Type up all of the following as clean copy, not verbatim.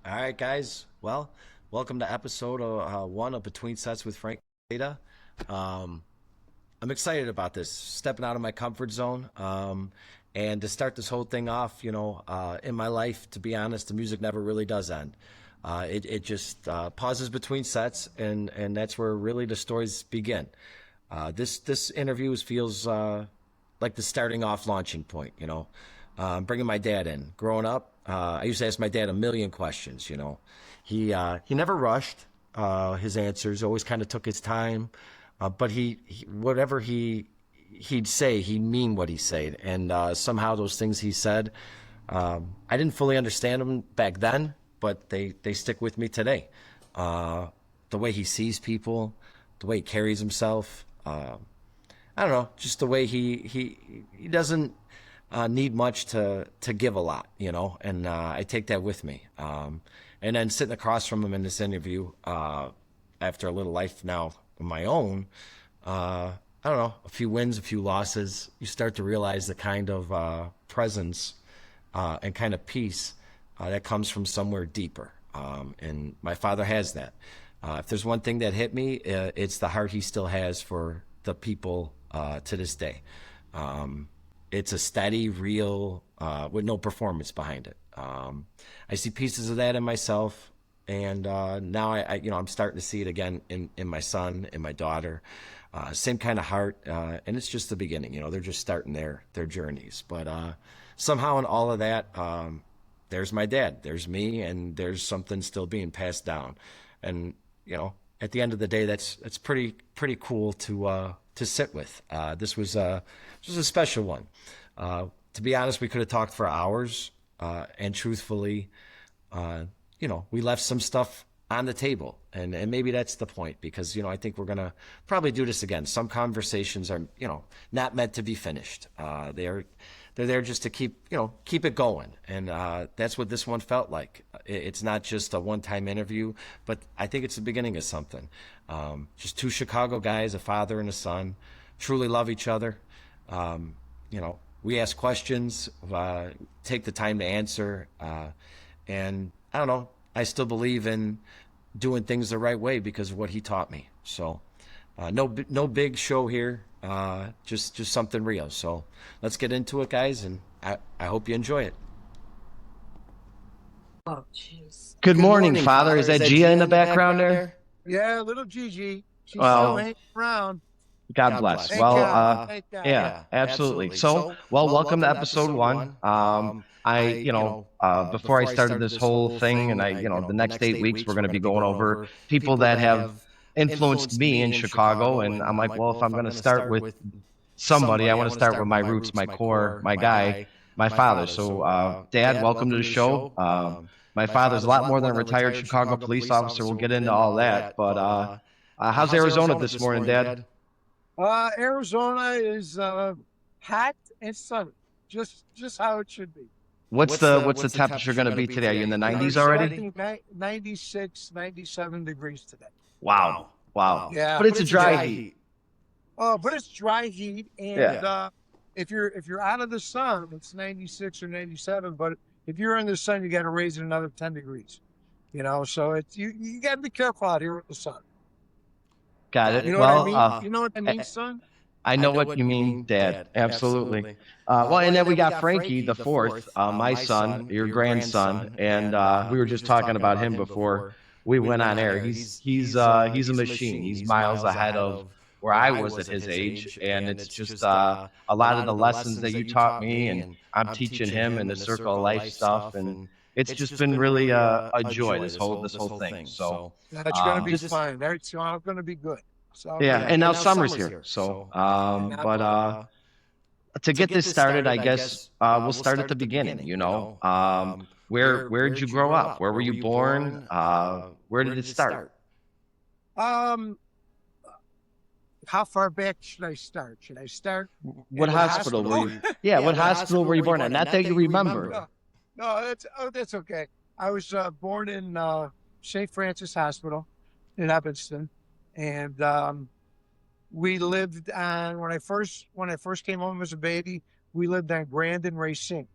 All right, guys. Well, welcome to episode one of Between Sets with Frank Data. Um, I'm excited about this, stepping out of my comfort zone. And to start this whole thing off, in my life, to be honest, the music never really does end. It just pauses between sets, and that's where really the stories begin. This interview feels like the starting off launching point. Bringing my dad in. Growing up, I used to ask my dad a million questions. He never rushed his answers. Always kind of took his time, but whatever he'd say, he'd mean what he said, and somehow those things he said, I didn't fully understand them back then, but they stick with me today. The way he sees people, the way he carries himself. I don't know, just the way he doesn't need much to give a lot, and I take that with me. And then sitting across from him in this interview, after a little life now of my own, I don't know, a few wins, a few losses, you start to realize the kind of presence and kind of peace that comes from somewhere deeper. And my father has that. If there's one thing that hit me, it's the heart he still has for the people to this day. It's a steady, real, with no performance behind it. I see pieces of that in myself, and now I'm starting to see it again in my son, in my daughter. Same kind of heart, and it's just the beginning. They're just starting their journeys. But somehow in all of that, there's my dad, there's me, and there's something still being passed down. And at the end of the day, that's pretty cool to sit with. This was a special one. To be honest, we could have talked for hours, and truthfully, we left some stuff on the table, and maybe that's the point, because I think we're gonna probably do this again. Some conversations are not meant to be finished. They're there just to keep it going, and that's what this one felt like. It's not just a one-time interview, but I think it's the beginning of something. Just two Chicago guys, a father and a son, truly love each other. We ask questions, take the time to answer, and I don't know, I still believe in doing things the right way because of what he taught me. So no big show here, just something real. So let's get into it, guys, and I hope you enjoy it. Oh, jeez. Good morning, Father. Is that Gia in the background there? Yeah, little Gigi. She's still Well, hanging around. God bless. Thank Well, God. Thank God. yeah, absolutely. So, welcome to episode one. Before I started this whole thing, and the next 8 weeks, we're going to be going over people that have influenced me in Chicago. And I'm like, well, if I'm going to start with somebody, I want to start with my roots, my core, my guy, my father. So, Dad, welcome to the show. My father's a lot more than a retired Chicago police officer. We'll get into all that. But how's Arizona this morning, Dad? Arizona is hot and sunny, just how it should be. What's the temperature going to be today? Are you in the 90s already? 96, 97 degrees today. Wow. Yeah, But it's a dry heat. Oh, but it's dry heat, and if you're out of the sun, it's 96 or 97. But if you're in the sun, you got to raise it another 10 degrees. So it's you got to be careful out here with the sun. Got it. You know Well, what I mean? You know what I mean, son? I know what you mean, Dad. Absolutely. Well, and then we got Frankie, the fourth, my son, your grandson, and we were just talking about him before we went on air. He's a machine. He's miles ahead of where I was at his age, and it's just a lot of the lessons that you taught me, and I'm teaching him, and the circle of life stuff, and it's just been really a joy, this whole thing. So That's going to be fine. It's all going to be good. So yeah, and now summer's here. So, but to get this started, I guess we'll start at the beginning. Where did you grow up? Where were you born? Where did it start? How far back should I start? Should I start? What hospital were you? Yeah, what hospital were you born at? Not that you remember. No, that's okay. I was born in St. Francis Hospital in Evanston, and we lived on when I first came home as a baby. We lived on Grand and Racine.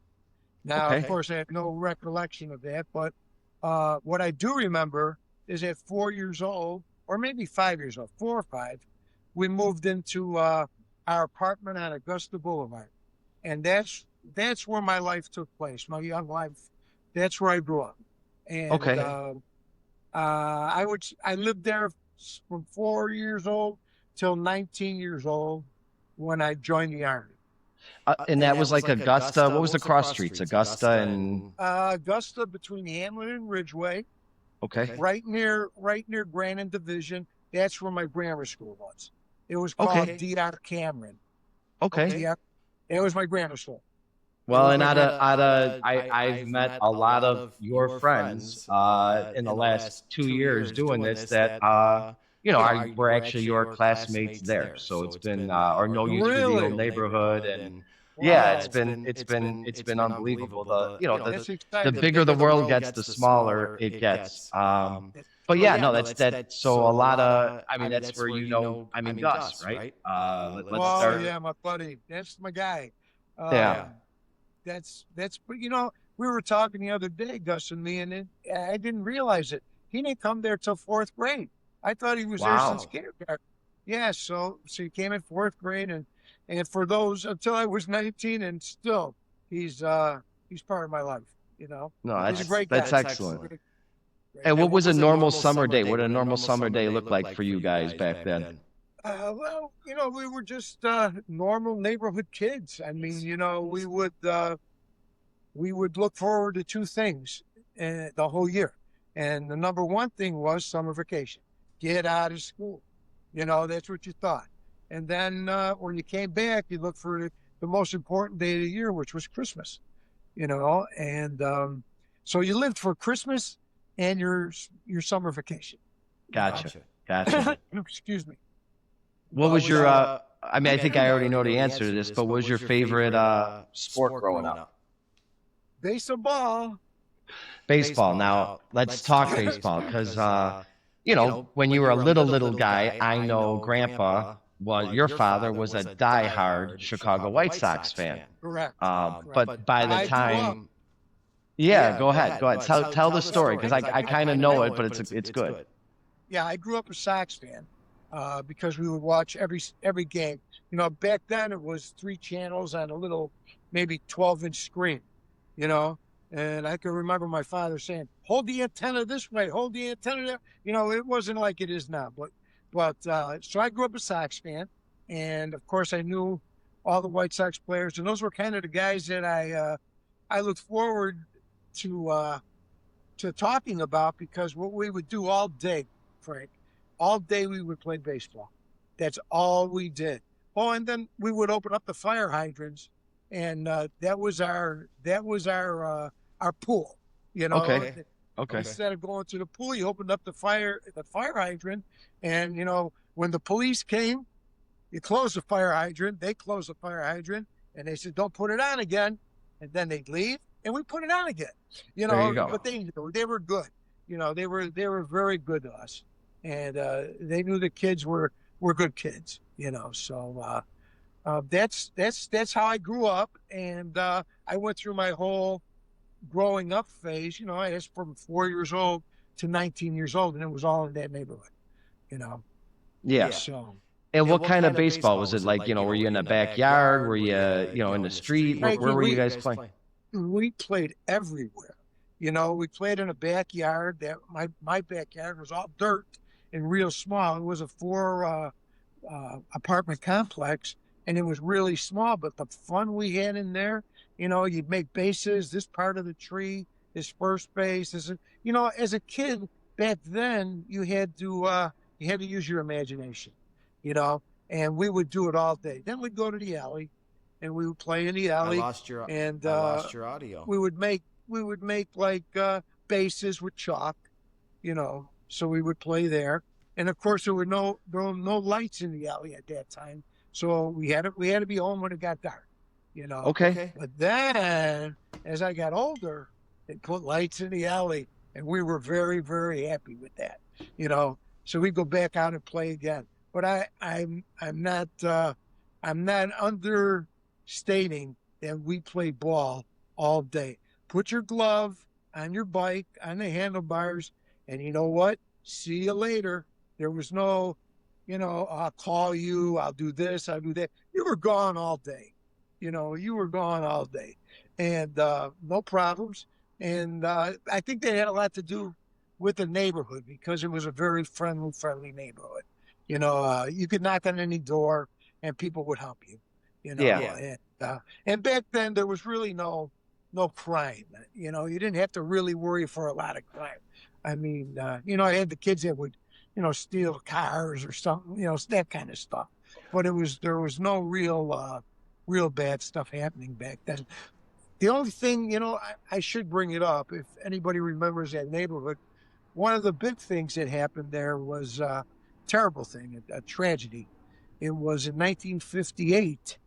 Now, Okay. of course, I have no recollection of that, but What I do remember is at 4 years old, or maybe 5 years old, 4 or 5, we moved into our apartment on Augusta Boulevard, and that's where my life took place, my young life. That's where I grew up, and Okay. I lived there from 4 years old till 19 years old when I joined the army. And that was like Augusta. What was the cross streets? Augusta and Augusta between Hamlin and Ridgeway, okay. right near Granite Division. That's where my grammar school was. It was called Okay. D.R. Cameron. Okay. D.R. It was my grammar school. Well, and I've met a lot of your friends in the last 2 years doing this that we're actually your classmates there. So it's been or know you through the old neighborhood, and yeah, Wow. it's been unbelievable. That's The exciting. bigger the world gets, the smaller it gets. But yeah, no, that's so a lot of. I mean, that's where Gus, right? Let's Oh start. yeah, my buddy. That's my guy. Yeah. That's but we were talking the other day, Gus and me, and I didn't realize it. He didn't come there till 4th grade. I thought he was there since Wow. kindergarten. Yeah, so he came in 4th grade, and for those until I was 19, and still he's part of my life. No, He's a great guy. that's excellent. Great. And what was a normal summer day? What did a normal summer day look like for you guys back then? Well, we were just normal neighborhood kids. I mean, we would look forward to two things the whole year, and the number one thing was summer vacation. Get out of school. That's what you thought. And then when you came back, you looked for the most important day of the year, which was Christmas. And so you lived for Christmas and your summer vacation. Gotcha. Excuse me. What was your? I mean, I think I already know the answer to this, but what was your favorite sport growing up? Baseball. Baseball. Now let's talk baseball because when you were a little guy, I know Grandpa your father was a diehard Chicago White Sox fan. Correct. But by the I grew time, yeah, go ahead. Tell the story because I kind of know it, but it's good. Yeah, I grew up a Sox fan because we would watch every game. Back then it was 3 channels on a little, maybe 12-inch screen. And I can remember my father saying, "Hold the antenna this way, hold the antenna there." It wasn't like it is now, but so I grew up a Sox fan, and of course I knew all the White Sox players, and those were kind of the guys that I looked forward to talking about, because what we would do all day, Frank, all day we would play baseball. That's all we did. Oh, and then we would open up the fire hydrants, and that was our pool. Okay. Instead of going to the pool, you opened up the fire hydrant, and when the police came, you closed the fire hydrant. They closed the fire hydrant, and they said, "Don't put it on again," and then they'd leave, and we put it on again. There you go. But they were good. They were very good to us, and they knew the kids were good kids. So that's how I grew up, and I went through my whole growing up phase. I was from 4 years old to 19 years old, and it was all in that neighborhood. Yeah. So. And what kind of baseball was it like? Were you in the backyard? Were you, in the street? Where were you guys playing? We played everywhere. We played in a backyard. That my backyard was all dirt and real small. It was a 4 apartment complex, and it was really small. But the fun we had in there, you'd make bases. This part of the tree, this first base. As a kid back then, you had to use your imagination. And we would do it all day. Then we'd go to the alley, and we would play in the alley. I lost your audio. We would make like bases with chalk, so we would play there. And of course there were no lights in the alley at that time. So we had to be home when it got dark, Okay. But then as I got older, they put lights in the alley, and we were very, very happy with that, so we go back out and play again. But I'm not understating that we played ball all day. Put your glove on your bike, on the handlebars, and you know what? See you later. There was no, I'll call you, I'll do this, I'll do that. You were gone all day. You were gone all day. And no problems. And I think that had a lot to do with the neighborhood because it was a very friendly neighborhood. You could knock on any door and people would help you, Yeah. and back then there was really no crime. You didn't have to really worry for a lot of crime. I mean, I had the kids that would, steal cars or something, that kind of stuff. But there was no real bad stuff happening back then. The only thing, I should bring it up if anybody remembers that neighborhood. One of the big things that happened there was a terrible thing, a tragedy. It was in 1958,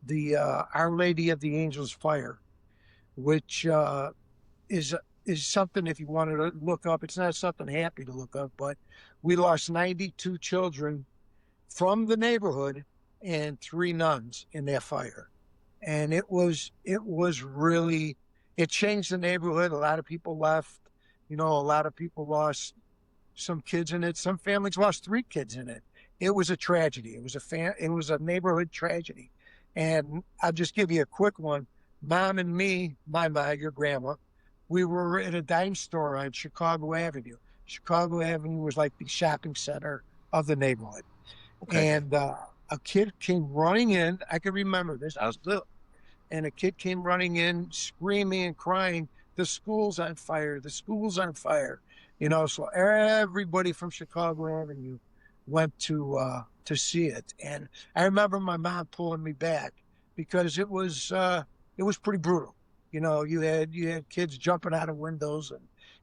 the Our Lady of the Angels Fire, which is is something if you wanted to look up. It's not something happy to look up, but we lost 92 children from the neighborhood and 3 nuns in that fire. And it was really, it changed the neighborhood. A lot of people left. A lot of people lost some kids in it. Some families lost 3 kids in it. It was a tragedy. It was a neighborhood tragedy. And I'll just give you a quick one. Mom and me, my mom, your grandma, we were at a dime store on Chicago Avenue. Chicago Avenue was like the shopping center of the neighborhood. Okay. And a kid came running in. I can remember this. I was little. And a kid came running in, screaming and crying, "The school's on fire! The school's on fire!" So everybody from Chicago Avenue went to see it. And I remember my mom pulling me back because it was pretty brutal. You had kids jumping out of windows,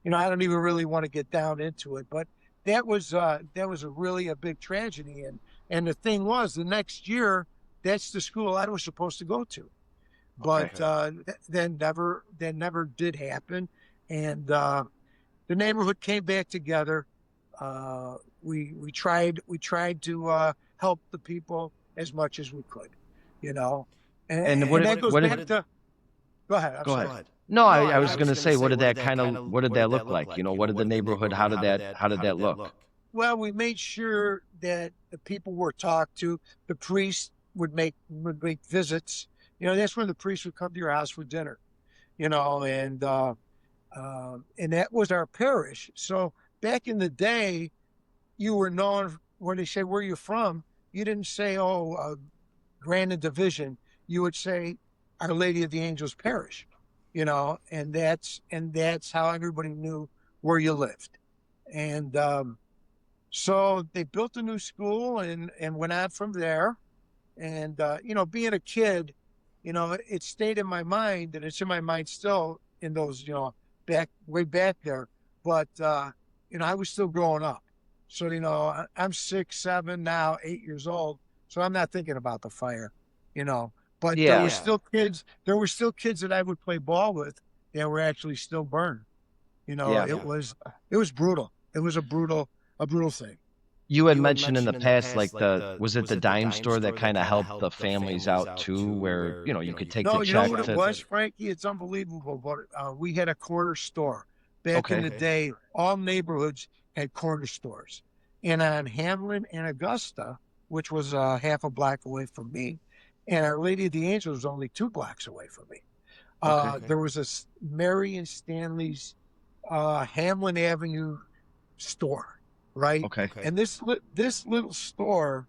and I don't even really want to get down into it, but that was a big tragedy. And the thing was, the next year, that's the school I was supposed to go to, but that never did happen. And the neighborhood came back together. We tried to help the people as much as we could, And and that goes back to. Go ahead. I'm go sorry. ahead. No, I was going to say, what did that look like? What did the neighborhood, how did that look? Well, we made sure that the people were talked to. The priest would make visits. That's when the priest would come to your house for dinner. And that was our parish. So back in the day, you were known when they say where you're from. You didn't say, Grand Division. You would say Our Lady of the Angels Parish. And that's how everybody knew where you lived. And so they built a new school and went on from there. And being a kid, it stayed in my mind, and it's in my mind still in those, way back there. But I was still growing up. So I'm 6, 7 now, 8 years old. So I'm not thinking about the fire, But there were Yeah. still kids. There were still kids that I would play ball with that were actually still burned. Yeah. It was brutal. It was a brutal thing. You had mentioned in the past, like was it the dime store that kind of helped the families out too, where, you could take No, the you know check what it to, was, Frankie? It's unbelievable. But we had a corner store back in the day. All neighborhoods had corner stores, and on Hamlin and Augusta, which was half a block away from me, and Our Lady of the Angels was only 2 blocks away from me. There was a Mary and Stanley's Hamlin Avenue store, right? Okay. And this little store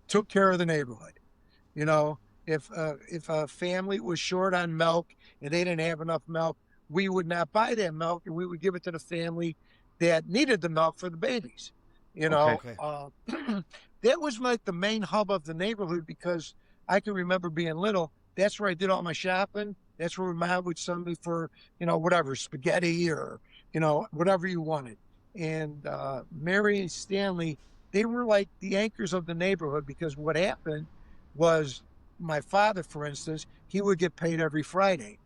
took care of the neighborhood. If a family was short on milk and they didn't have enough milk, we would not buy that milk, and we would give it to the family that needed the milk for the babies. Okay. That was like the main hub of the neighborhood because I can remember being little. That's where I did all my shopping. That's where my mom would send me for, whatever, spaghetti or, whatever you wanted. And Mary and Stanley, they were like the anchors of the neighborhood because what happened was my father, for instance, he would get paid every Friday.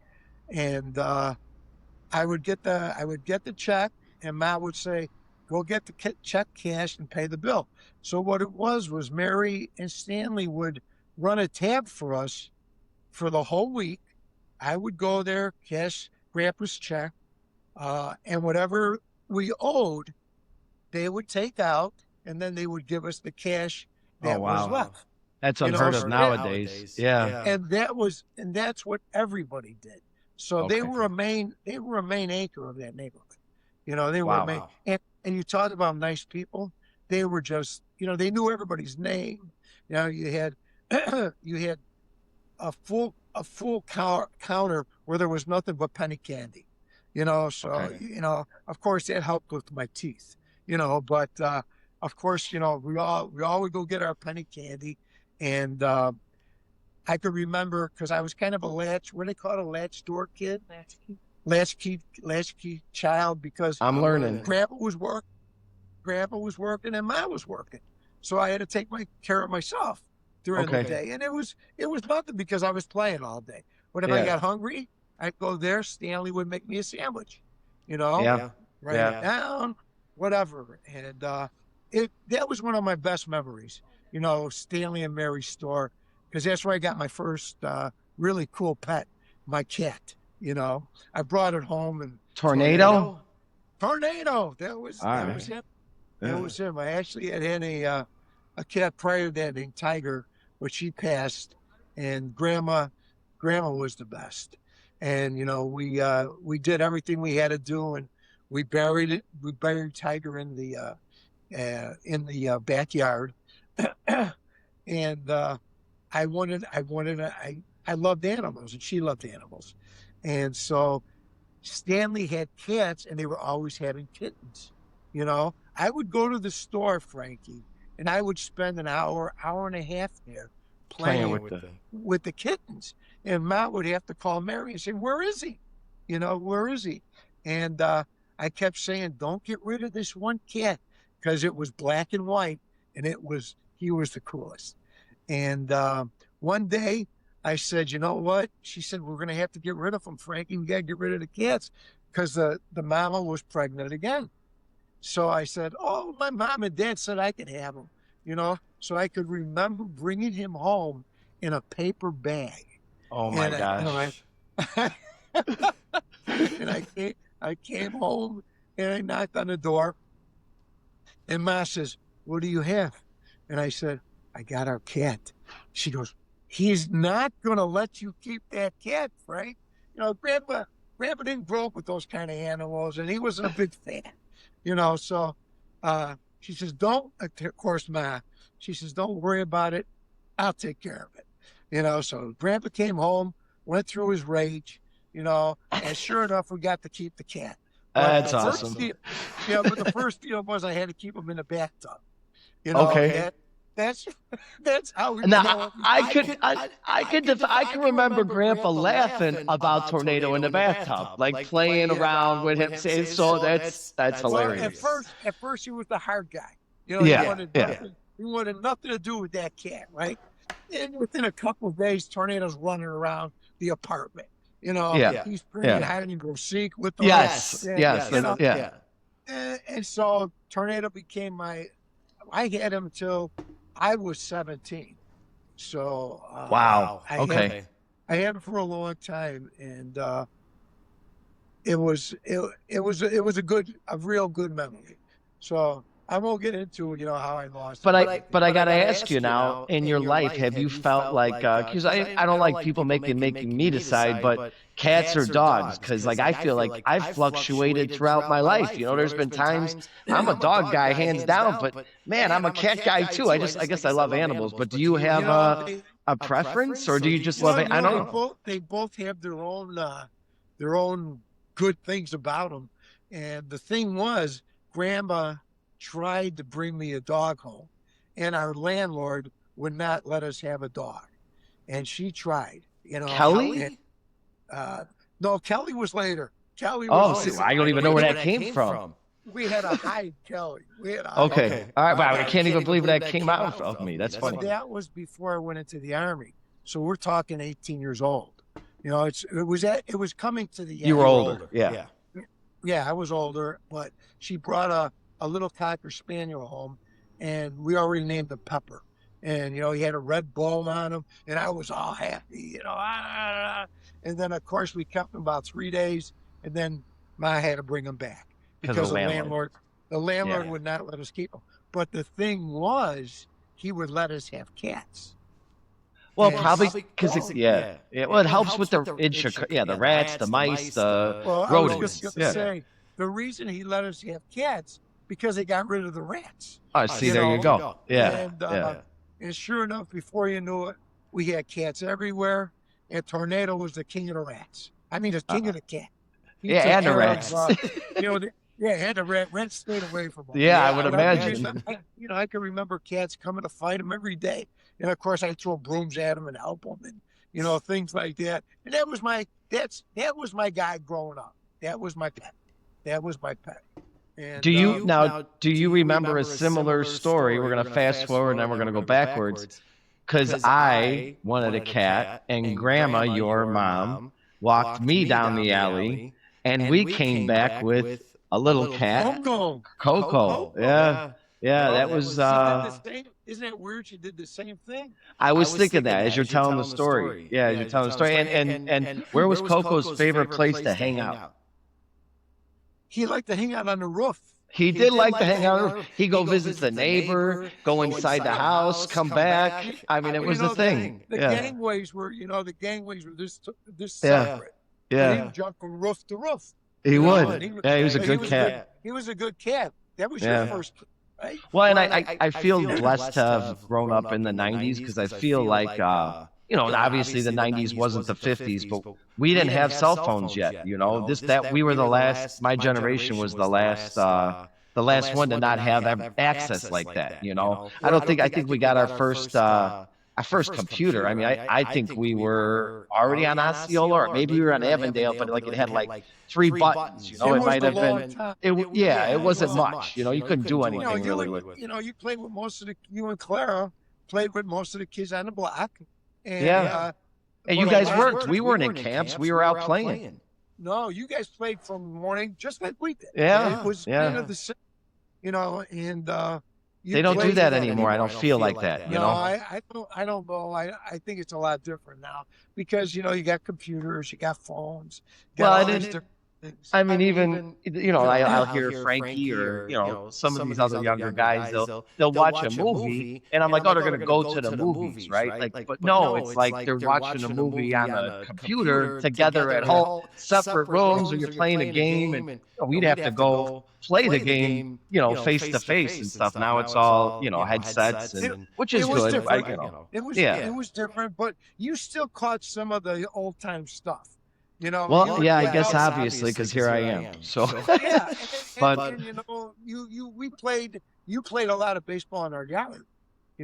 And I would get the check, and Mom would say, "Go get the check cashed and pay the bill." So what it was Mary and Stanley would run a tab for us for the whole week. I would go there, cash Grandpa's check, and whatever we owed, they would take out, and then they would give us the cash that was left. That's You know, unheard of so nowadays. Yeah. and that's what everybody did. So they were a main anchor of that neighborhood. You know, they were a main, and you talked about nice people. They were just, you know, they knew everybody's name. You know, you had you had a full counter where there was nothing but penny candy. You know, so you know, of course that helped with my teeth. You know, but of course, you know, we all would go get our penny candy, and I could remember because I was kind of a what do they call it, a latch door kid, latchkey child, because I'm learning. Grandpa was working, and Mom was working, so I had to take care of myself during the day, and it was nothing because I was playing all day. But if I got hungry, I'd go there. Stanley would make me a sandwich, you know, write it down, whatever, and that was one of my best memories, you know, Stanley and Mary's store, because that's where I got my first really cool pet, my cat. You know, I brought it home, and Tornado. That was him. That was him. I actually had a cat prior to that named Tiger, but she passed, and Grandma was the best. And you know, we did everything we had to do, and we buried it. We buried Tiger in the backyard, and I loved animals, and she loved animals, and so Stanley had cats, and they were always having kittens. You know, I would go to the store, Frankie, and I would spend an hour and a half there playing with the kittens. And Mom would have to call Mary and say, "Where is he? You know, where is he?" And I kept saying, "Don't get rid of this one cat," because it was black and white, and he was the coolest. And one day I said, "You know what?" She said, "We're going to have to get rid of him, Frankie. We got to get rid of the cats," because the mama was pregnant again. So I said, "Oh, my mom and dad said I could have him," you know. So I could remember bringing him home in a paper bag. Oh my gosh! And I came home, and I knocked on the door, and Ma says, "What do you have?" And I said, "I got our cat." She goes, "He's not going to let you keep that cat, Frank. You know, Grandpa didn't grow up with those kind of animals, and he wasn't a big fan, you know." So she says, "Don't," of course, Ma, she says, "Don't worry about it. I'll take care of it." You know, so Grandpa came home, went through his rage, you know, and sure enough, we got to keep the cat. That's awesome. But the first deal was I had to keep him in the bathtub. You know, that's how we. Now I can remember Grandpa laughing about Tornado in the bathtub, like playing around with him. So that's hilarious. Well, at first he was the hard guy. You know, he wanted nothing to do with that cat, right? And within a couple of days, Tornado's running around the apartment. You know, he's bringing hide and go seek with the And so Tornado became I had him until I was 17. So wow, I had him for a long time, and it was a real good memory. So I won't get into, you know, how I lost. But I got to ask you now, in your life, have you felt like, because I don't like people making me decide, but cats or dogs? Because like I feel like I've fluctuated throughout my life. You know, there's been times I'm a dog guy, hands down, but man, I'm a cat guy too. I guess I love animals. But do you have a preference, or do you just love it? I don't know. They both have their own good things about them. And the thing was, Grandma tried to bring me a dog home, and our landlord would not let us have a dog. And she tried, you know. Kelly? No, Kelly was later. Kelly was later. I don't even know where that came from. We had to hide Kelly. All right, but I can't even believe that came out of me. That's funny. But that was before I went into the Army. So we're talking 18 years old. You know, it was coming to the end. You were older. Yeah. Yeah, I was older, but she brought a little Cocker Spaniel home, and we already named him Pepper. And, you know, he had a red bone on him, and I was all happy, you know. And then, of course, we kept him about 3 days, and then Ma had to bring them back Because because of the landlord. the landlord Yeah. would not let us keep them. But the thing was, he would let us have cats. Well, And probably because well, it helps with the the rats, the mice, the well, I was rodents. just going to say the reason he let us have cats because they got rid of the rats. Oh, see, you there know, you go. Yeah, And and sure enough, before you knew it, we had cats everywhere. And Tornado was the king of the rats. I mean, the king of the cat. He took and the care of, rats. and the rats stayed away from him. Yeah, I would But imagine. I can remember cats coming to fight him every day. And of course, I throw brooms at him and help him, and things like that. And that was my guy growing up. That was my pet. That was my pet. And Do you remember a similar story? We're gonna fast forward and then we're gonna go backwards. Because I wanted a cat, and Grandma, your mom, walked me down the alley, and we came back with a little cat, Coco. Yeah, that was. She did the same. Isn't that weird? She did the same thing. I was thinking that as you're telling the story. Yeah, as you're telling the story. And where was Coco's favorite place to hang out? He liked to hang out on the roof. He did like to hang out. He'd go visit the neighbor, go inside the house, come back. I mean, it was a thing. The gangways were this separate. Yeah. He would jump from roof to roof. He would. Yeah, he was a good cat. He was a good cat. That was your first kid, right? Well, and I feel blessed to have grown up in the 90s because I feel like, obviously the 90s wasn't the 50s, but we didn't have cell phones yet. We were the last, my generation was the last one to not have access like that. I think we got our first computer. I mean, I think we were already on Osceola, or maybe we were on Avondale, but it had like 3 buttons. It might have been. It wasn't much. You couldn't do anything really with it. You played with you and Clara played with most of the kids on the block. And, and you guys worked. We weren't in camps. We were out playing. No, you guys played from morning just like we did. Yeah, it was kind of the same, and they don't do that anymore. I don't feel like that. I don't know. I think it's a lot different now because you got computers, you got phones. I mean, even I'll hear Frankie or some of these other younger guys. They'll watch a movie, and I'm like, oh, they're gonna go to the movies, right? But no, it's like they're watching a movie on a computer together at home, separate rooms, or you're playing a game, and we'd have to go play the game, face to face and stuff. Now it's all headsets, which is good. It was different, but you still caught some of the old time stuff. Well, I guess obviously because here I am. So but you played a lot of baseball in our yard. We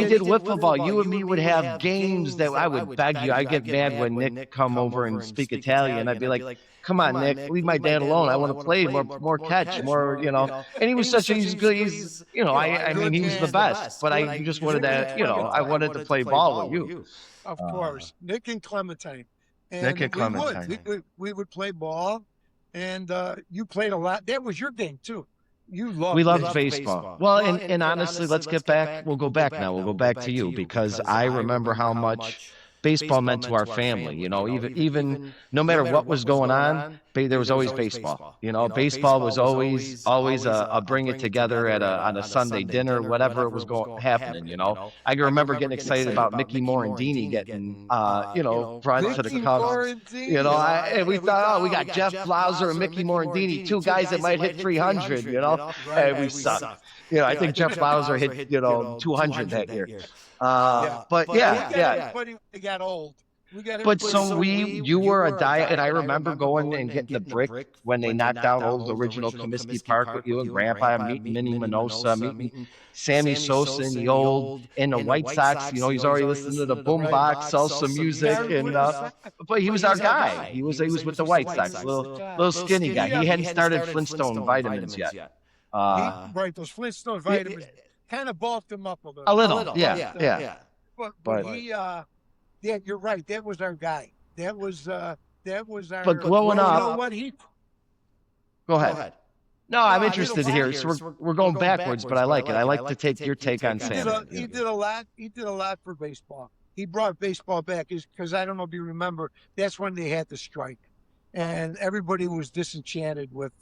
did wiffle ball. You and me would have games that I would beg you. I'd get mad when Nick come over and speak Italian. I'd be like, "Come on, Nick, leave my dad alone. I want to play more catch, more." And he was he's good. He's I mean, he was the best. But I just wanted to, I wanted to play ball with you. Of course, Nick and Clementine. And Nick and Clementine. We would play ball, and you played a lot. That was your game too. We loved baseball. Well, and honestly, let's get back. We'll go back now. We'll go back to you because I remember how much baseball meant to our family. Even no matter what was going on, there was always baseball. Baseball was always a bring it together on a Sunday dinner, whatever it was happening. I can remember getting excited about Mickey Morandini getting brought to the Cubs. And we thought, we got Jeff Blauser and Mickey Morandini, 2 guys that might hit 300. And we sucked. I think Jeff Blauser hit 200 that year. But it got old. You were a diet, and I remember going and getting the brick when they knocked down old original Comiskey Park with you and Grandpa, meeting Minnie Minosa, meeting Sammy Sosa and the White Sox. He's already listening to the boombox, salsa music, and but he was our guy. He was with the White Sox, little skinny guy. He hadn't started Flintstone vitamins yet. Right, those Flintstone vitamins kind of bulked him up a little. A little, yeah. But he, you're right. That was our guy. That was our. But growing up, you know what Go ahead. No, I'm interested here. So we're going backwards, but I like it. I like to take your take on Sam. He did a lot. He did a lot for baseball. He brought baseball back because I don't know if you remember. That's when they had the strike. and everybody was disenchanted with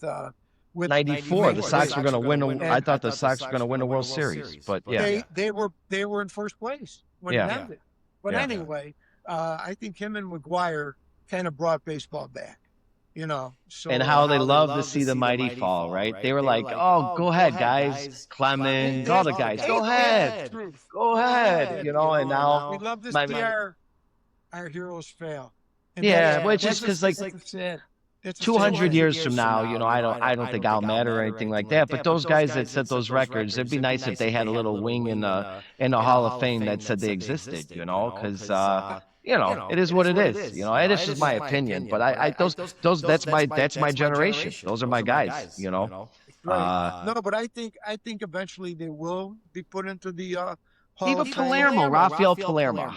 94. The Sox were going to win. And I thought the Sox were going to win the World Series, but yeah. they were in first place when it ended. But anyway, I think him and McGuire kind of brought baseball back. So and how they love to see the mighty fall, right? They were like, "Oh, go ahead, guys, Clemens, all the guys, go ahead, and now we love to see our heroes fail. And which is because like 200 years from now, I don't think I'll matter or anything like that. But those guys that set those records, it'd be nice if they had a little wing in the Hall of Fame that said they existed, because. It is what it is. And it's just my opinion, but that's my generation. Those are my guys. No, but I think eventually they will be put into the Hall even of Fame. Palermo, Rafael Palermo,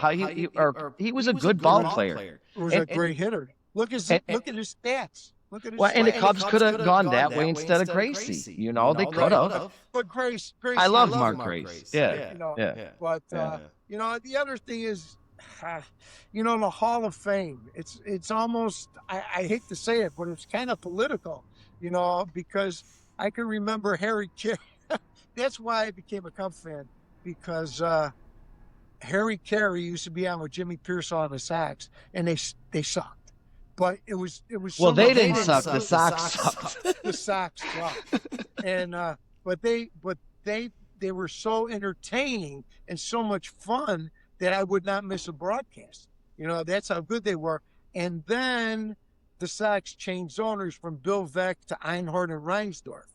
he was a good ball player. He was a great hitter. Look at his stats. Look at his and the Cubs could have gone that way instead of Gracie. They could have. But Grace, I love Mark Grace. Yeah. But the other thing is, the Hall of Fame. It's almost I hate to say it, but it's kind of political. Because I can remember Harry Carey. That's why I became a Cub fan, because Harry Carey used to be on with Jimmy Pearsall on the Sox, and they sucked. But it was well, they didn't suck. The Sox sucked. The Sox sucked, and but they were so entertaining and so much fun that I would not miss a broadcast. That's how good they were. And then the Sox changed owners from Bill Veeck to Einhorn and Reinsdorf,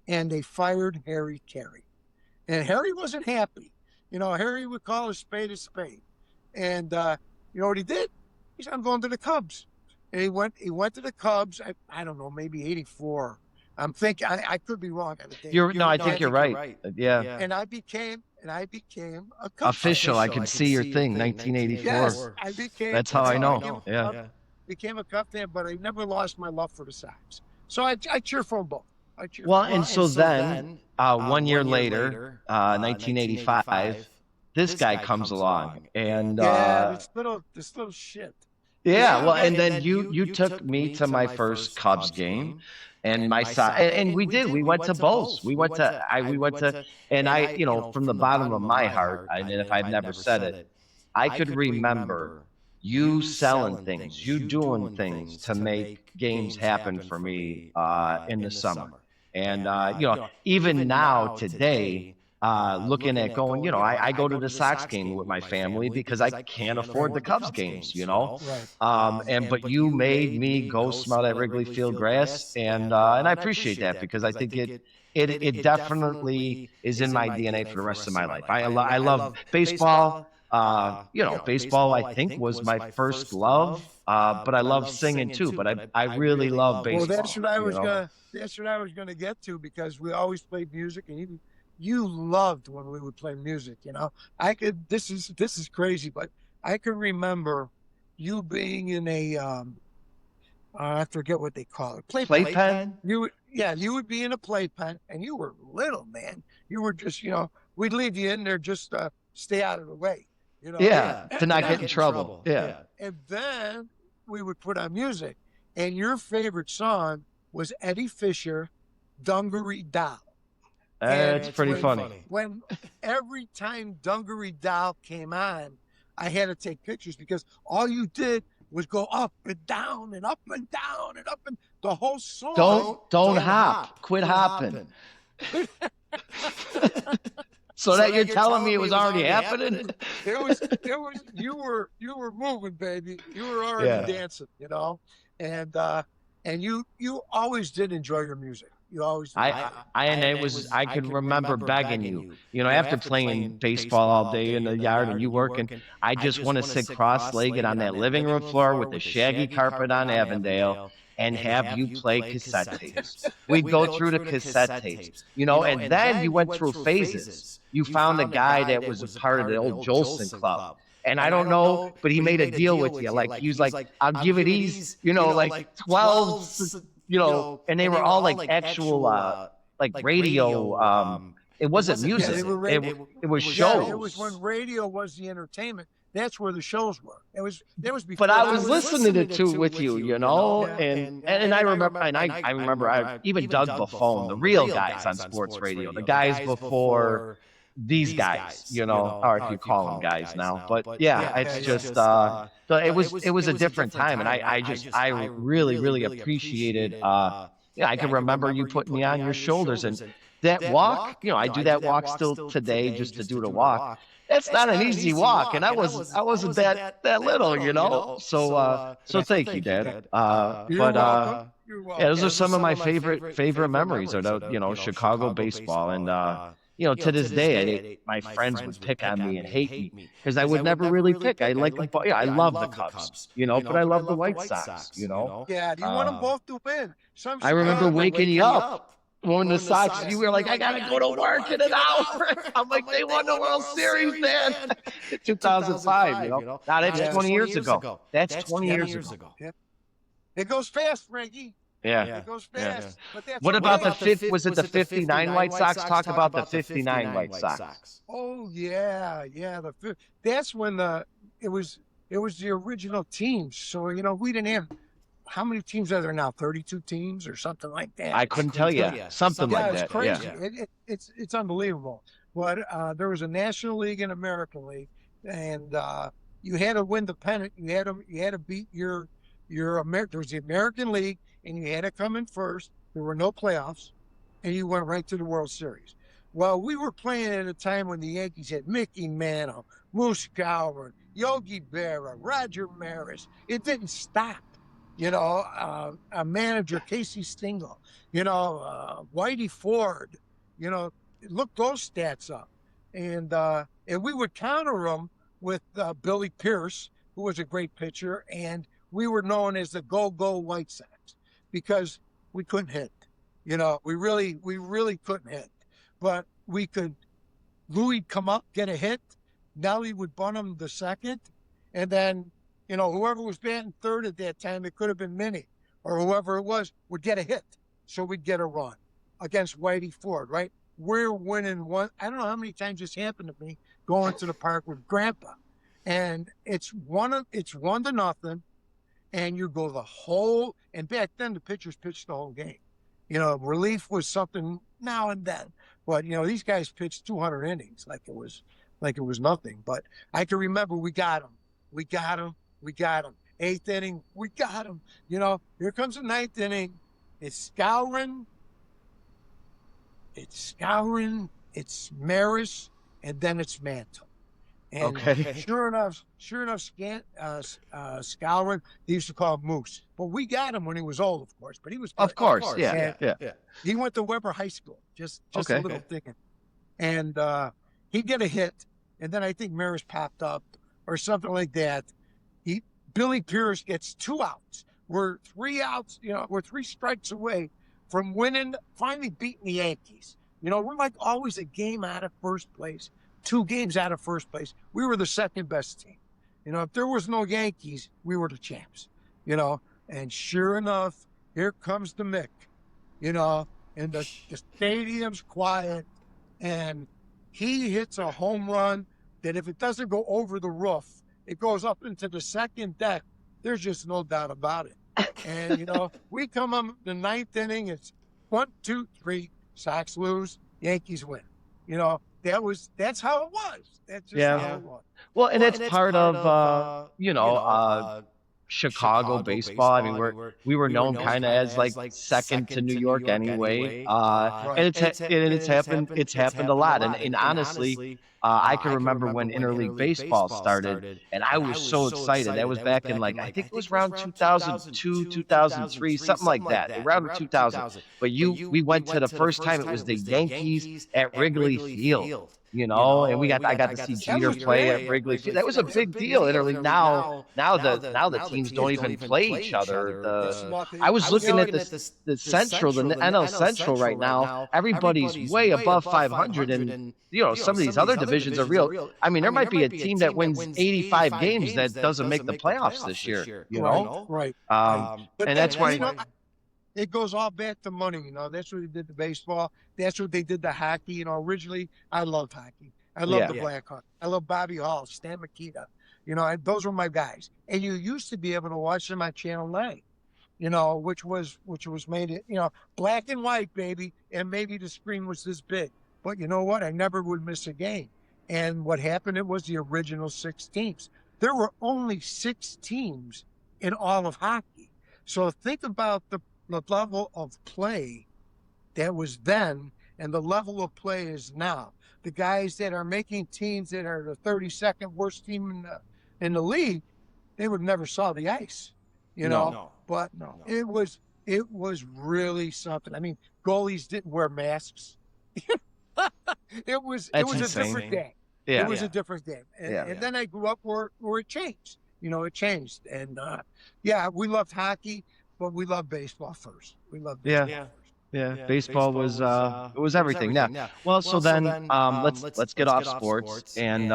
and they fired Harry Carey. And Harry wasn't happy. Harry would call a spade. And you know what he did? He said, "I'm going to the Cubs." And he went to the Cubs. I don't know, maybe 84. I'm thinking, I could be wrong. I think you're right. Yeah. And I became a Cub official. I can see your thing, 1984. Yes, I became. That's how I know. Became a Cub fan, but I never lost my love for the Sox. So I cheer for them both. So then, 1 year later, 1985, this guy comes along, and this little shit. And then you took me to my first Cubs game, and my son, and we went to both. We went to, and I, from the bottom of my heart, and if I've never said it, I could remember you selling things, you doing things to make games happen for me in the summer. And, even now today, looking at going, I go to the Sox game with my family because I can't afford the Cubs games, but you made me go smell that Wrigley Field grass, and I appreciate that, because I think it definitely is in my DNA for the rest of my life. I love baseball. Baseball I think was my first love, but I love singing too. But I really love baseball. Well, that's what I was gonna get to, because we always played music, and even you loved when we would play music. I could. This is crazy, but I can remember you being in a I forget what they call it. Playpen. You would be in a playpen, and you were little, man. You were just, we'd leave you in there just to stay out of the way. To not get in trouble. Yeah. And then we would put on music, and your favorite song was Eddie Fisher, "Dungaree Doll." That's pretty funny. When every time Dungaree Doll came on, I had to take pictures, because all you did was go up and down and up and down and up, and the whole song. Don't hop. Quit hopping. So that you're telling me it was already happening? There was you were moving, baby. You were already dancing, and you always did enjoy your music. You always did. I could remember begging you, after playing baseball all day in the yard and you working, I just want to sit cross-legged on that living room floor with the shaggy carpet on Avondale and have you play cassette tapes. We'd go through the cassette tapes, and then you went through phases. You found a guy that was a part of the old Jolson Club. And I don't know, but he made a deal with you. Like, he was like, "I'll give it easy, like 12, and they were all like actual, like radio. It wasn't music. It was shows. It was when radio was the entertainment. That's where the shows were. That was before. But I was listening to it with you, and I remember, I remember, I even Doug Buffone, the real guys on sports radio, the guys before these guys, or if you call them guys now. But yeah, it's just, so it was a different time, and I really appreciated. I can remember you putting me on your shoulders, and that walk, I do that walk still today just to do the walk. That's not an easy walk, and I wasn't that little. So thank you, Dad. You're But welcome. You're welcome. yeah, those are some of my favorite memories of the Chicago baseball, and to this day, my friends would pick on me and hate me because I would never really pick. I I love the Cubs, but I love the White Sox, Yeah, you want them both to win. I remember waking you up when the Sox, you were like, I gotta go to work in an hour. I'm like, they won the World Series, man. 2005, Now that's 20 years ago. That's 20 years ago. Yeah. It goes fast, Frankie. Yeah. It goes fast. But that's What about the fifth? Was it the 59 White Sox? Talk about the 59 White Sox. Oh yeah. That's when it was the original teams. So we didn't have. How many teams are there now? 32 teams or something like that. I couldn't tell you. Something like that. It's crazy. Yeah. It's unbelievable. But there was a National League and American League, and you had to win the pennant. You had to beat your American. There was the American League, and you had to come in first. There were no playoffs, and you went right to the World Series. Well, we were playing at a time when the Yankees had Mickey Mantle, Moose Gower, Yogi Berra, Roger Maris. It didn't stop. A manager, Casey Stengel, Whitey Ford, look those stats up. And we would counter them with Billy Pierce, who was a great pitcher, and we were known as the Go-Go White Sox because we couldn't hit. We really couldn't hit. But we could, Louis'd come up, get a hit, Nelly would bunt him the second, and then whoever was batting third at that time, it could have been Minnie or whoever it was, would get a hit. So we'd get a run against Whitey Ford, right? We're winning one. I don't know how many times this happened to me going to the park with Grandpa. And it's 1-0. And you go the whole, and back then the pitchers pitched the whole game. Relief was something now and then. But, these guys pitched 200 innings like it was nothing. But I can remember we got them. We got him. 8th inning, we got him. Here comes the 9th inning. It's Scourin, it's Maris, and then it's Mantle. And sure enough, Scourin, they used to call him Moose. But we got him when he was old, of course. But he was of course, yeah. He went to Weber High School, just a little thinking. And he'd get a hit, and then I think Maris popped up or something like that. Billy Pierce gets 2 outs. We're 3 outs, we're 3 strikes away from winning, finally beating the Yankees. We're like always a game out of first place, 2 games out of first place. We were the second best team. If there was no Yankees, we were the champs, and sure enough, here comes the Mick, and the stadium's quiet, and he hits a home run that if it doesn't go over the roof, it goes up into the second deck. There's just no doubt about it. And, we come up the 9th inning. It's 1, 2, 3. Sox lose. Yankees win. That's how it was. That's just how it was. Well, and it's part of, Chicago baseball. I mean, we were known kind of as like second to New York anyway. And it's happened a lot. And honestly, I can remember when interleague baseball started, and I was so excited. That was back in I think it was around 2002, 2003, something like that, around 2000. But we went to the first time. It was the Yankees at Wrigley Field. And I got to see Jeter play at Wrigley Field. That was a big deal. Interleague now the teams don't even play each other. I was looking at the Central, the NL Central right now. Everybody's way above 500, and some of these other divisions are real. I mean, there might be a team that wins 85 games that doesn't make the playoffs this year. Right. And that's why. It goes all back to money, That's what they did to baseball. That's what they did to hockey. Originally, I loved hockey. I loved the Blackhawks. I love Bobby Hall, Stan Mikita. those were my guys. And you used to be able to watch them on Channel 9, which was made it, black and white, baby. And maybe the screen was this big. But you know what? I never would miss a game. And what happened, it was the original 6 teams. There were only 6 teams in all of hockey. So think about the level of play that was then and the level of play is now. The guys that are making teams that are the 32nd worst team in the league, they would never saw the ice, But it was really something. I mean, goalies didn't wear masks. It was a different game. Yeah. It was a different game. And then I grew up where it changed. It changed. And we loved hockey, but we loved baseball first. We loved baseball first. Yeah, baseball was it was everything. Now, well, so then let's get off sports and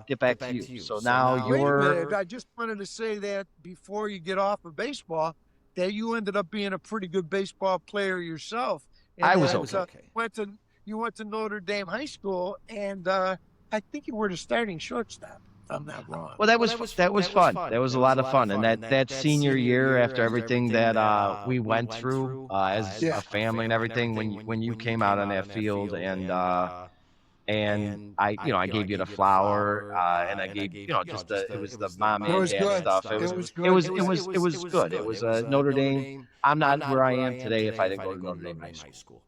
get back to you. So now Wait a you're. minute, I just wanted to say that before you get off of baseball, that you ended up being a pretty good baseball player yourself. And I was okay. You went to Notre Dame High School, and I think you were the starting shortstop. I'm not wrong. Well, that was fun. That was a lot of fun. And that senior year, after everything that we went through as a family and everything, when you came out on that field, and I gave you the flower, and I gave it was the mom and dad stuff. It was good. It was Notre Dame. I'm not where I am today if I didn't go to Notre Dame High School.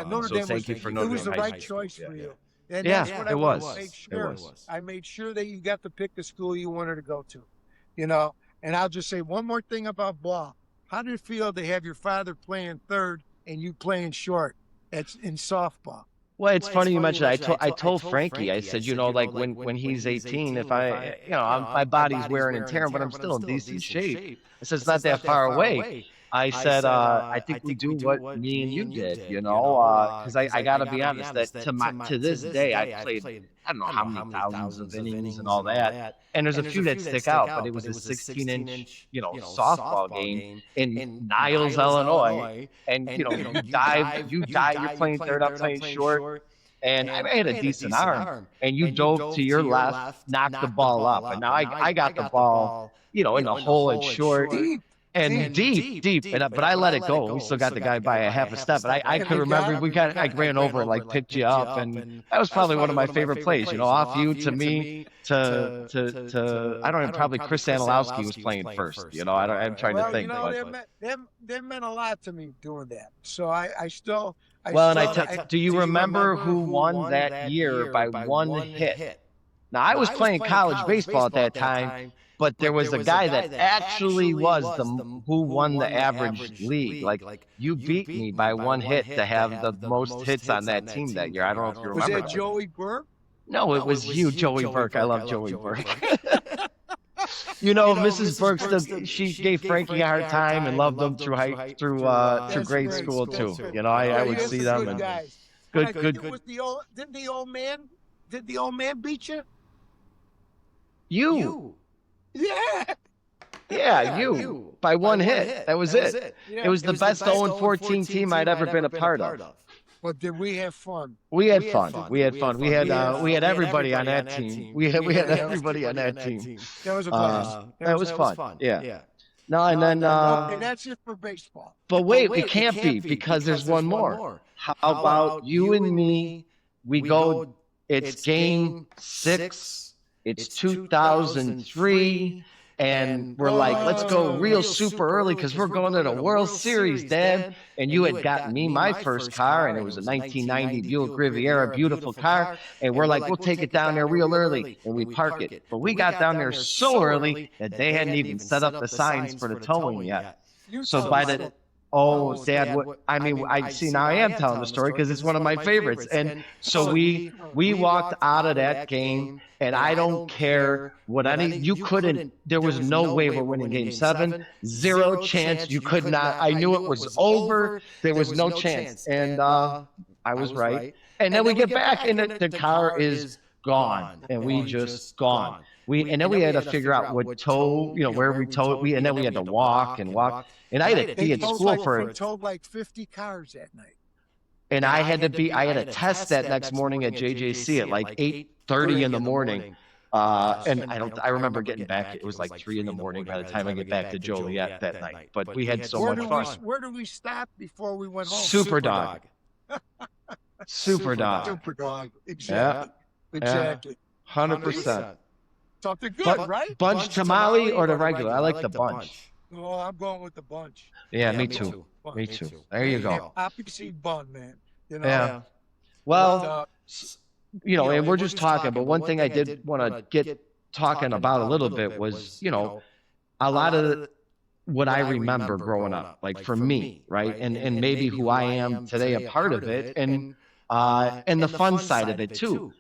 Notre Dame. Thank you for Notre Dame. It was the right choice for you. And yeah, that's what it was. I made sure that you got to pick the school you wanted to go to, And I'll just say one more thing about ball. How did it feel to have your father playing third and you playing short in softball? Well, it's funny you mentioned it. I told Frankie, I said, like when he's 18, if my body's wearing and tearing, but I'm still in decent shape. I said, it's not that far away. I said, I think we do what me and you did, because I got to be honest that to this day, I played, I don't know how many thousands of innings and all that. And there's a few that stick out, but it was a 16-inch, softball game in Niles, Illinois. And, you dive, you're playing third, I'm playing short. And I had a decent arm, and you dove to your left, knocked the ball up. And now I got the ball, in the hole at short. And deep, but I let it go. We still got the guy by a half a step. But I could remember I ran over and picked you up, and that was probably one of my favorite plays. Off you to me to I don't know, probably Chris Anilowski was playing first. I'm trying to think. That meant a lot to me doing that. So I still. Do you remember who won that year by one hit? Now I was playing college baseball at that time. But there was a guy that actually was who won the average league. You beat me by one hit to have the most hits on that team that year. I don't know if you remember. Was that Joey Burke? No, it was you, Joey Burke. I love Joey Burke. Mrs. Burke, she gave Frankie a hard time and loved him through grade school too. I would see them and good. Did the old man beat you? You. Yeah. Yeah, you. By one hit. That was it. Yeah. It was the best 0-14 team I'd ever been a part of. But did we have fun? We had fun. We had everybody on that team. We had everybody on that team. That was a blast. That was fun. Yeah. No, and then and that's it for baseball. But wait, it can't be because there's one more. How about you and me? We go. It's game 6. It's 2003, and we're like, let's go real super early because we're going to the World Series, Dad. And you had gotten me my first car, and it was a 1990 Buick Riviera, beautiful car. And we're like, we'll take it down there real early, and we park it. But we got down there so early that they hadn't even set up the signs for the towing yet. So by the Oh, Dad, I see now I am telling the story because it's one of my favorites. And so we walked out of that game, and I don't care what there was no way we're winning game 7. Zero chance. You could not. I knew it was over. There was no chance. And I was right. And then we get back, and the car is gone, and we just gone. And then we had to figure out what tow, where we towed it. And then we had to walk. And I had to be at school for towed like 50 cars that night. And I had a test that next morning at JJC at like 8:30 in the morning. And I remember getting back, it was like 3 a.m. by the time I get back to Joliet that night. But we had so much fun. Where did we stop before we went home? Super dog. Super dog. Super dog. Exactly. Yeah. Exactly. 100%. Something good, right? Bunch tamale or the regular? I like the bunch. Oh, I'm going with the bunch. Yeah, me too. Bunch. Me too. There you go. Poppy seed bun, man. You know? Yeah. Well, and we're just talking, but one thing I did want to get talking about a little bit was, a lot of what I remember growing up, like for me, right? And maybe who I am today, a part of it, and the fun side of it too.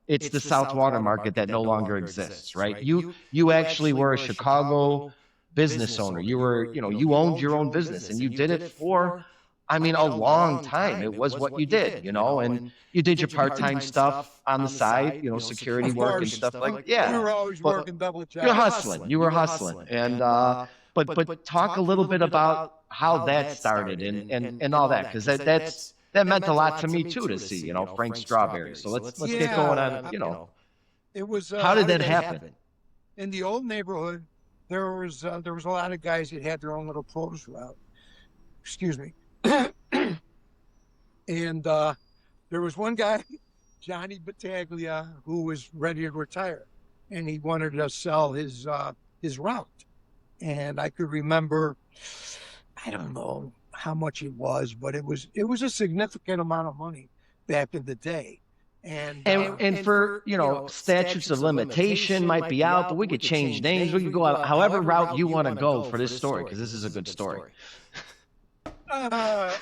It's the South Water Market that no longer exists, right? You actually were a Chicago business owner. You were, you owned your own business, and you did it for, a long time. It was what you did, and you did your part-time stuff on the side, security work and stuff like that. Yeah. You were always working double jobs. You're hustling. You were hustling. And, but talk a little bit about how that started and all that, because that meant a lot to me too, to see, Frank Strawberry. So let's get going on, It was, how did that happen? In the old neighborhood, there was a lot of guys that had their own little produce route. Excuse me. And there was one guy, Johnny Battaglia, who was ready to retire, and he wanted to sell his route. And I could remember, I don't know how much it was, but it was a significant amount of money back in the day. And for statutes of limitation might be out, but we could change names. We could go out however route you want to go for this story, because this is a good story. Yeah,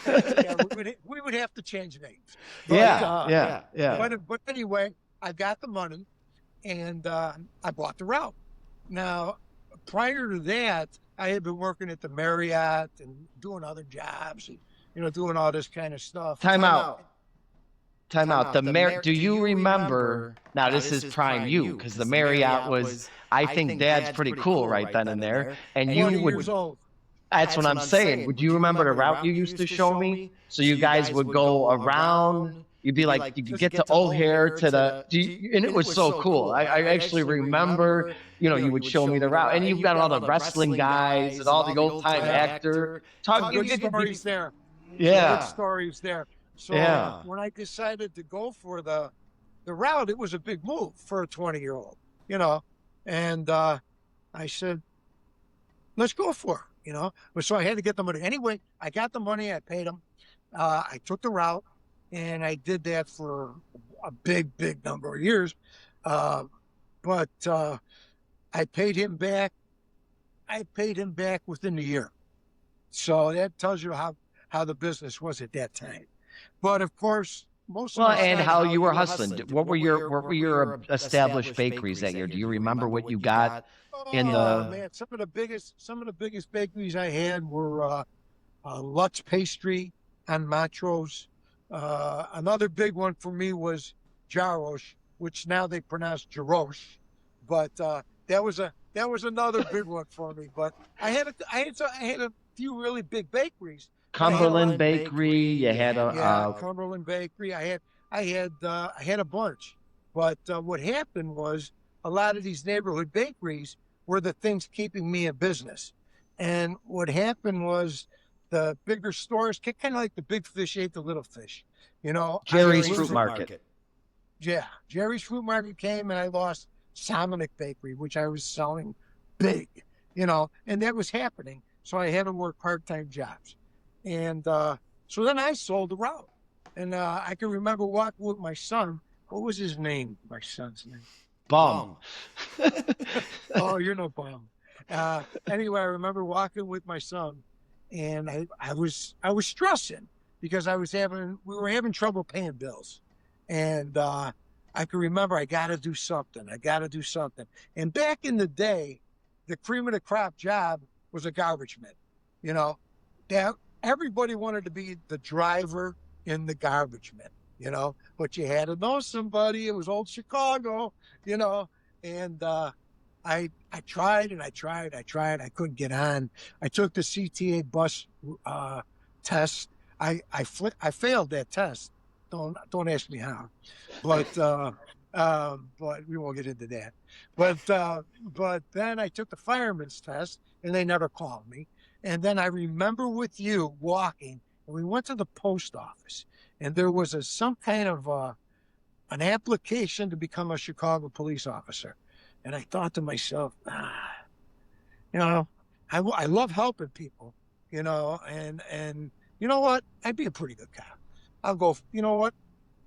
we would have to change names. But, yeah. But anyway, I got the money, and I bought the route. Now, prior to that, I had been working at the Marriott and doing other jobs, and doing all this kind of stuff. Time out. Do you remember? Now this is prime you, because the Marriott was. I think Dad's pretty cool right then and there, and you would. Years old. That's what I'm saying. Would you remember the route you used to show me? So you guys would go around. You'd be like, you could get to O'Hare to and it was so cool. I actually remember, you would show me the route, and you've got all the wrestling guys and all the old time actor. Good stories there. Yeah. Good stories there. So when I decided to go for the route, it was a big move for a 20-year-old, and I said, let's go for it. So I had to get the money. Anyway, I got the money. I paid him. I took the route, and I did that for a big number of years. But I paid him back. Within a year. So that tells you how the business was at that time. But of course, and how you were hustling. What were your established bakeries that year? Do you remember what you got? Man, some of the biggest bakeries I had were Lutz Pastry on Montrose. Another big one for me was Jarosz, which now they pronounce Jarosz, but that was another big one for me. But I had a few really big bakeries. Cumberland Bakery. You had Cumberland Bakery. I had a bunch, but what happened was a lot of these neighborhood bakeries were the things keeping me in business. And what happened was the bigger stores, kind of like the big fish ate the little fish, Jerry's Fruit Market. Yeah, Jerry's Fruit Market came, and I lost Salmonic Bakery, which I was selling big, and that was happening. So I had to work part-time jobs. And so then I sold the route. And I can remember walking with my son. What was his name? My son's name? Bum. Oh, you're no bum. Anyway, I remember walking with my son, and I was stressing because we were having trouble paying bills. And I can remember I got to do something. And back in the day, the cream of the crop job was a garbage man. That everybody wanted to be the driver in the garbage man, but you had to know somebody. It was old Chicago, and I tried and I tried. I couldn't get on. I took the CTA bus test. I failed that test. Don't ask me how, but But we won't get into that. But then I took the fireman's test, and they never called me. And then I remember with you walking, and we went to the post office, and there was some kind of an application to become a Chicago police officer. And I thought to myself, you know, I love helping people, you know, and you know what? I'd be a pretty good cop. I'll go, you know what?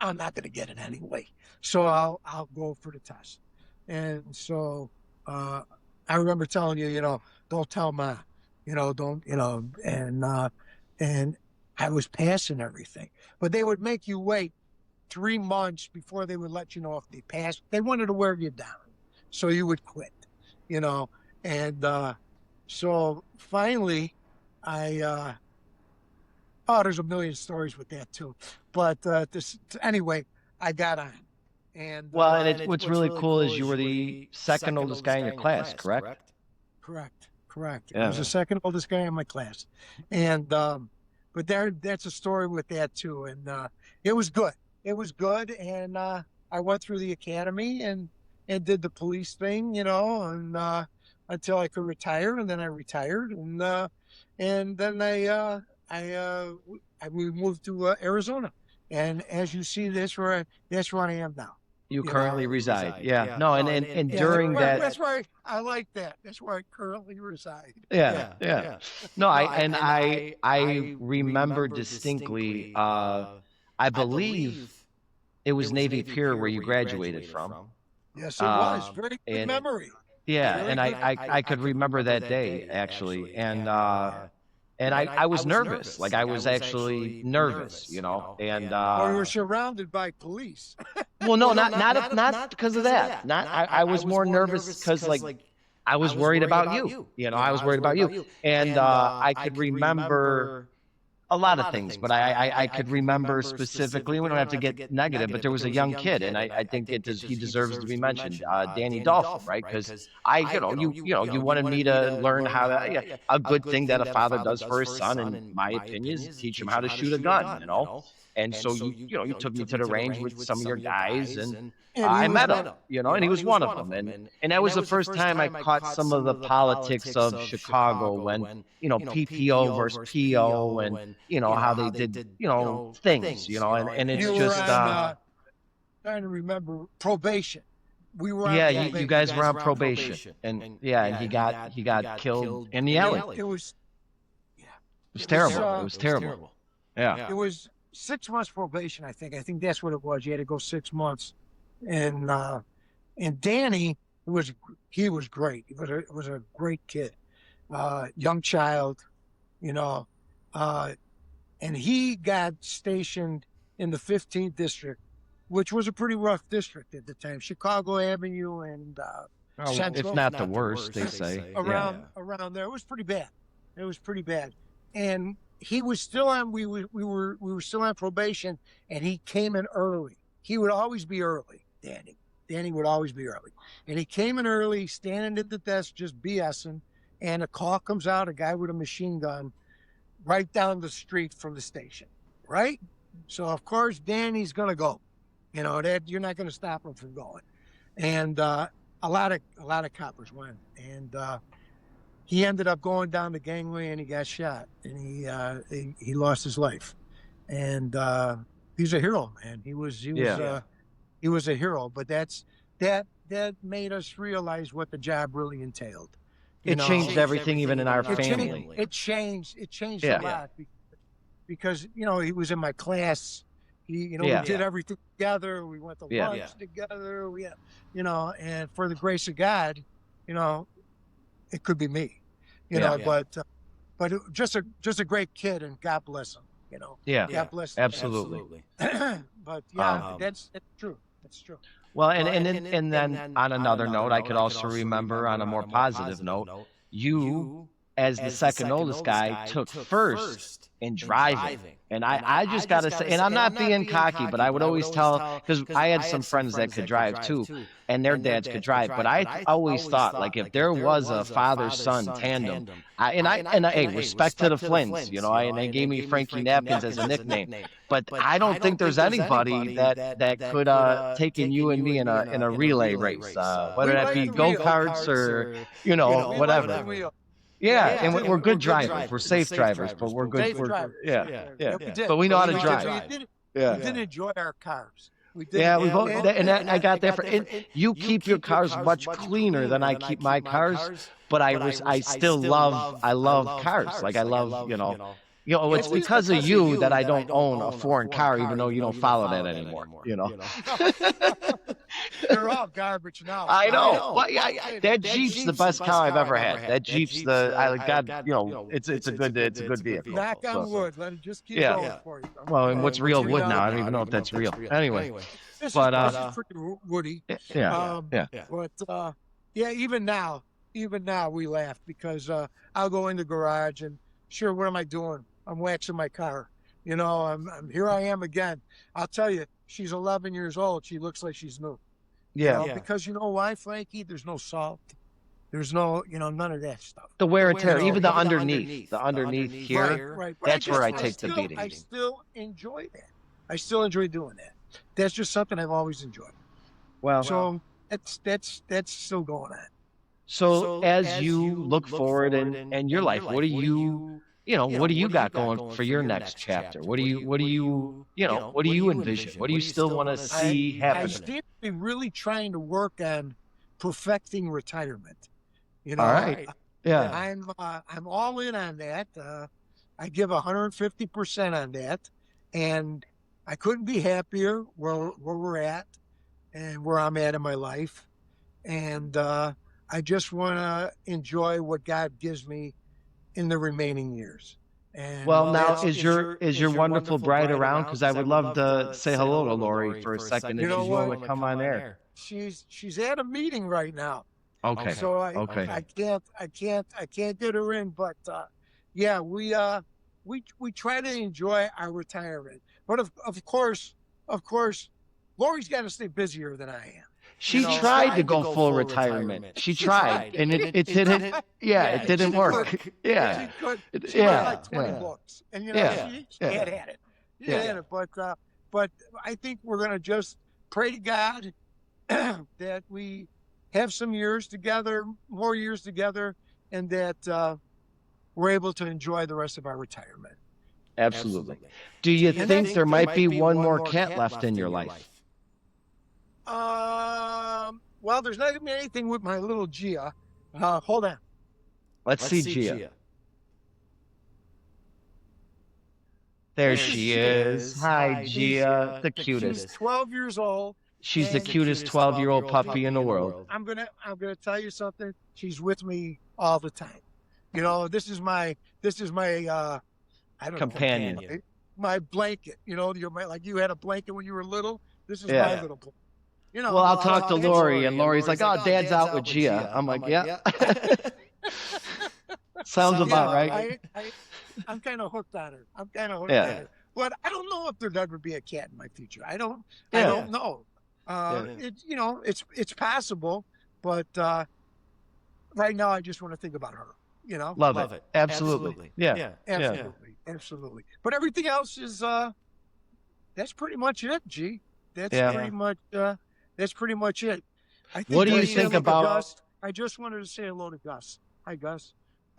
I'm not going to get it anyway. So I'll go for the test. And so I remember telling you, you know, don't tell Ma, you know, don't, you know, and I was passing everything. But they would make you wait 3 months before they would let you know if they passed. They wanted to wear you down so you would quit, you know. And so finally I there's a million stories with that too. But anyway, I got on. And Well, and what's really cool is you were the second oldest guy in your class, correct? Correct. Yeah. I was the second oldest guy in my class. And but that's a story with that too. And it was good. It was good. And I went through the academy and did the police thing, you know, and until I could retire, and then I retired, and then we moved to Arizona, and as you see, that's where I am now. You currently reside. Yeah. No, and during that's that. That's where I like that. That's where I currently reside. Yeah. No, I remember distinctly. I believe it was Navy Pier where you graduated from. Yes, it was. Very good memory. Yeah, Very and good I could remember that day actually, and I was nervous. Like I was actually nervous, you know, and well, you were surrounded by police. well, no, not because of that. I was more nervous because like I was worried about you. You know, I was worried about you, and I could remember a lot of things, but I could remember specifically. We don't have to get negative, but there was a young kid, and I think he deserves to be mentioned, Danny Dolphin, right? Because you wanted me to learn how to, a good thing that a father does for his son, in my opinion, is teach him how to shoot a gun, you know. And so you took me to the range with some of your guys, and I met him, you know, and he was one of them. And that was the first time I caught some of the politics of Chicago when, you know, PPO versus PO and, you know, how they did, you know, things, you know, and it's just trying to remember probation. We were you guys were on probation, and he got killed in the alley. It was terrible. It was terrible. Yeah. It was 6 months probation, I think. I think that's what it was. You had to go 6 months, and Danny was great. He was a great kid, young child, you know, and he got stationed in the 15th district, which was a pretty rough district at the time. Chicago Avenue and Central, if not the worst, they say around there. It was pretty bad. And he was still on. We were still on probation, and he came in early. He would always be early, Danny. Danny would always be early, and he came in early, standing at the desk, just BSing. And a call comes out, a guy with a machine gun, right down the street from the station. Right. So of course Danny's gonna go. You know that you're not gonna stop him from going. And a lot of coppers went, and he ended up going down the gangway and he got shot, and he lost his life. And he's a hero, man. He was a hero. But that made us realize what the job really entailed. It changed everything, even in our family. It changed a lot because you know he was in my class. We did everything together. We went to lunch together. And for the grace of God, you know, it could be me, you know, but just a great kid, and God bless him, you know. Yeah. God bless him. Absolutely. But that's true. That's true. Well, and then on another note, I could also remember on a more positive note, you as the second oldest guy, took first in driving. And I just got to say, and I'm not being cocky, but I would always tell, because I had some friends that could drive too, and their dads could drive. But I always thought, like, if there was a father-son tandem, hey, respect to the Flynn's, you know, and they gave me Frankie Napkins as a nickname. But I don't think there's anybody that could taken you and me in a relay race, whether that be go-karts or, you know, whatever. Yeah, and we're good drivers. We're safe drivers, but we're good. Yeah. But we know how to drive. We did enjoy our cars. We did. Yeah, we both. And I got that. You keep your cars much cleaner than I keep my cars. But I still love cars. Like I love, you know, it's because of you that I don't own a foreign car, even though you don't follow that anymore. You know. They're all garbage now. I know. Well, that Jeep's the best car I've ever had. That Jeep's you know, it's a good vehicle. Knock on wood. Let it just keep going for you. Well, and what's real wood now? I don't even know if that's real. Anyway, this is pretty woody. Yeah. But even now we laugh because I'll go in the garage and sure, what am I doing? I'm waxing my car. You know, I'm here I am again. I'll tell you, she's 11 years old. She looks like she's new. Yeah. You know, because you know why, Frankie? There's no salt. There's no, none of that stuff. The wear and tear, even the underneath here, right. That's where I take the beating. I still enjoy that. I still enjoy doing that. That's just something I've always enjoyed. Well, so that's still going on. So as you look forward in your life, what do you got going for your next chapter? What do you envision? What do you still want to see happen? I still be really trying to work on perfecting retirement. You know, all right. Yeah. I'm all in on that. I give 150% on that, and I couldn't be happier where we're at and where I'm at in my life. And I just want to enjoy what God gives me in the remaining years. And now is your wonderful bride around? Because I would love to say hello to Lori for a second if she's willing to come on air. She's at a meeting right now. Okay. So I can't get her in, but we try to enjoy our retirement. But of course, Lori's got to stay busier than I am. She tried to go full retirement. She tried, and it didn't. Yeah, it didn't work. Yeah, she read like 20 books, and she had it. She had it, but I think we're gonna just pray to God that we have some years together, more years together, and that we're able to enjoy the rest of our retirement. Absolutely. Do you think there might be one more cat left in your life? Well, there's not going to be anything with my little Gia. Hold on. Let's see Gia. There she is. Hi, Gia, the cutest. She's 12 years old. She's the cutest 12-year-old puppy in the world. I'm gonna tell you something. She's with me all the time. You know, this is my I don't companion. know, my blanket. You know, like you had a blanket when you were little. This is my little blanket. You know, well, I'll talk to Lori, and Lori's like, "Oh, Dad's out with Gia." I'm like, "Yeah." Sounds about right. I'm kind of hooked on her. on her. But I don't know if there'll ever be a cat in my future. I don't know. It's possible, but right now I just want to think about her. You know, love it. Absolutely. Yeah. Absolutely. But everything else is that's pretty much it. G. That's pretty much it. I think what do you think about Gus? I just wanted to say hello to Gus. Hi, Gus.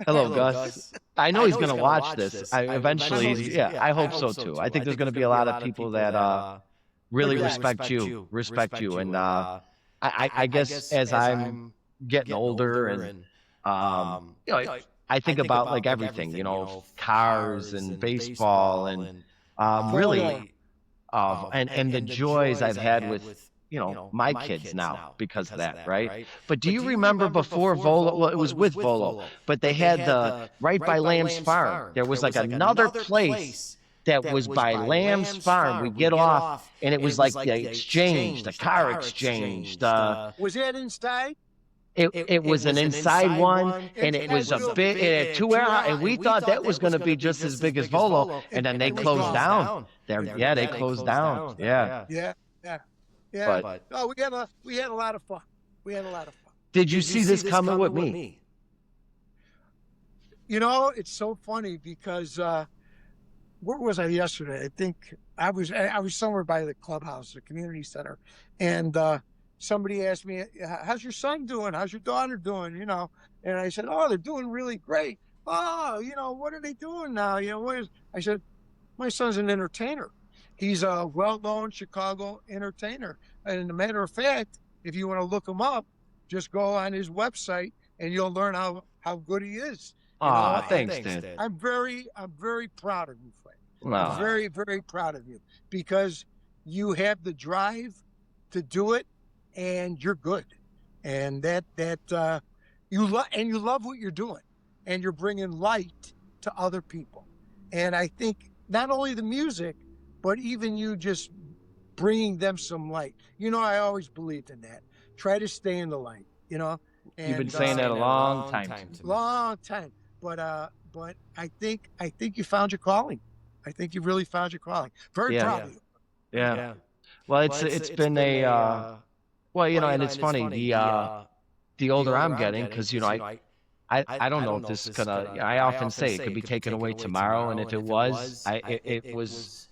Hello, Gus. I know he's going to watch this. Eventually, I hope so too. I think there's going to be a lot of people that really respect you, and I guess as I'm getting older and I think about like everything, cars and baseball and really and the joys I've had with my kids now because of that, right? But do you remember before Volo? Well, it was with Volo, but they had the right by Lamb's Farm. There was like another place that was by Lamb's Farm. We get off, and it was like the exchange, the car exchange. Was that inside? It was an inside one, and it was a big, it had 2 air, and we thought that was going to be just as big as Volo, and then they closed down. They closed down. Yeah. Yeah. But No, we had a lot of fun. We had a lot of fun. did you see this coming with me? You know, it's so funny because where was I yesterday? I think I was somewhere by the clubhouse, the community center, and somebody asked me, "How's your son doing? How's your daughter doing?" You know, and I said, "Oh, they're doing really great." "Oh, you know, what are they doing now? You know, I said, "My son's an entertainer. He's a well-known Chicago entertainer, and as a matter of fact, if you want to look him up, just go on his website and you'll learn how good he is." Oh, thanks, Dad. I'm very proud of you, Frank. Wow. I'm very, very proud of you because you have the drive to do it, and you're good, and you love what you're doing, and you're bringing light to other people. And I think not only the music, but even you just bringing them some light. You know, I always believed in that. Try to stay in the light. You know, and, You've been saying that a long time. Long time. But I think you found your calling. I think you really found your calling. Very proud of you. Yeah. Well, it's been a well, you know, and it's funny the older I'm getting, because you know I don't know if this is gonna. I often say it could be taken away tomorrow, and if it was, it was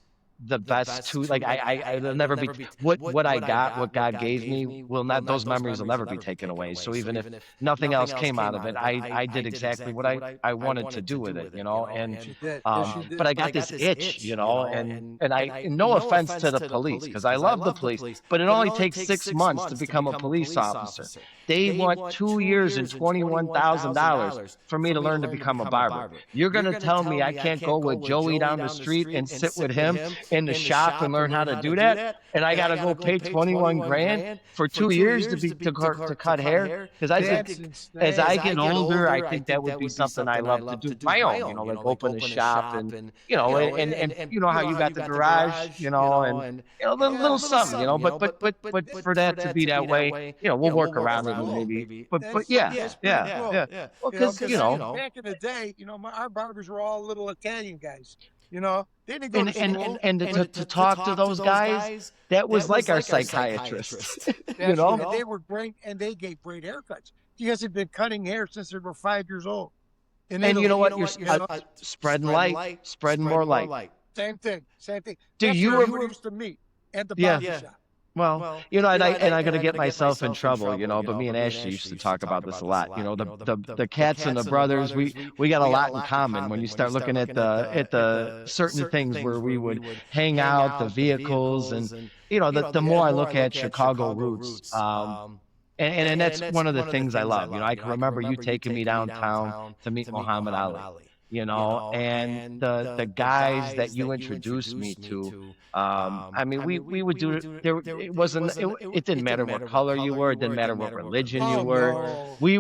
the best too. Like I'll never be what I got, what God gave me will not. Those memories will never be taken away. So even if nothing else came out of it, I did exactly what I wanted to do with it, you know. And but I got this itch, you know, and no offense to the police, because I love the police, but it only takes 6 months to become a police officer. They want 2 years and $21,000 for me to learn to become a barber. You're gonna tell me I can't go with Joey down the street and sit with him in the shop and learn how to do that, and I gotta go pay 21 grand for 2 years to cut hair? Because I think as I get older, I think that would be something I love to do my own, you know, like open a shop and you know, and you know how you got the garage, you know, and you know, little something, you know, but for that to be that way, you know, we'll work around it maybe, but yeah. Well, because you know, back in the day, you know, our barbers were all little Italian guys. You know, they didn't go to school. And to talk to those guys, that was like our psychiatrist. You know, and they were great, and they gave great haircuts. You guys have been cutting hair since they were 5 years old. And you know what? You're spreading light, spreading more light. Same thing. Do you ever used to meet at the barber shop? Well, you know, and I gotta get myself in trouble, you know. But me and Ashley used to talk about this a lot. You know, the cats and the brothers, we got a lot in common when you start looking at the certain things where we would hang out, the vehicles, and you know, the more I look at Chicago roots, and that's one of the things I love. You know, I can remember you taking me downtown to meet Muhammad Ali. You know, and the guys that you introduced me to, I mean, we would do it. It didn't matter what color you were. It didn't matter what religion you were. No. We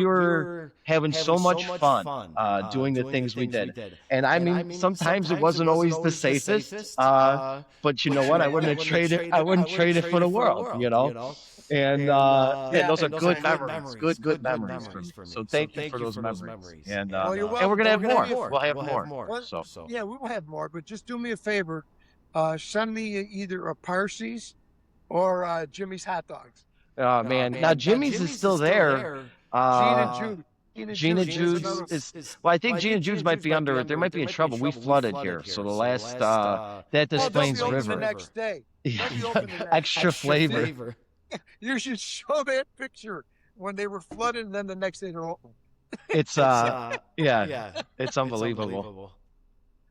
were having so much fun doing the things we did. And I mean, sometimes it wasn't always the safest. But you know what? I wouldn't trade it for the world. You know. And those are good memories, good memories for me. So thank you for those memories. And we're gonna have more. We'll have more. So yeah, we will have more. But just do me a favor, send me either a Parsi's or Jimmy's hot dogs. Oh man, now Jimmy's is still there. Gene and Jude's is well. I think Gene and Jude's might be under it. They might be in trouble. We flooded here, so the last that Displains River. The next day. Extra flavor. You should show that picture when they were flooded, and then the next day they're open. It's it's unbelievable.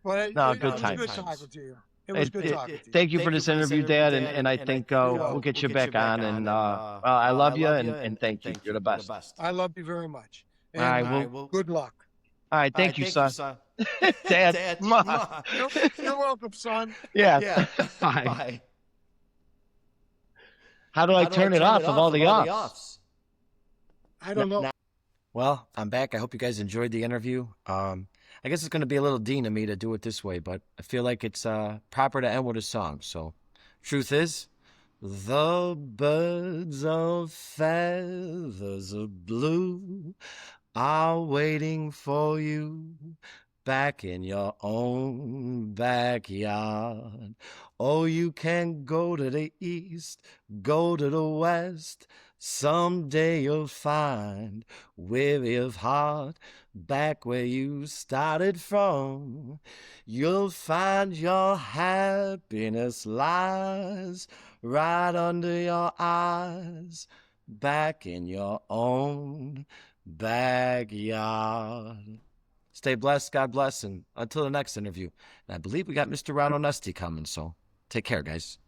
Well, good times. Good talking to you. It was good talking to you. Thank you for this interview, Dad, and I think we'll get you back on. And I love you, and thank you. You're the best. I love you very much. And all right, well, good luck. All right, thank you, son. Dad. You're welcome, son. Yeah. Bye. How do I turn it off of all the offs? I don't know. Well, I'm back. I hope you guys enjoyed the interview. I guess it's going to be a little Dean of me to do it this way, but I feel like it's proper to end with a song. So, truth is, The birds of feathers of blue are waiting for you back in your own backyard. Oh, you can go to the east, go to the west. Someday you'll find, weary of heart, back where you started from. You'll find your happiness lies right under your eyes, back in your own backyard. Stay blessed, God bless, and until the next interview. And I believe we got Mr. Ron Onesti coming, so take care, guys.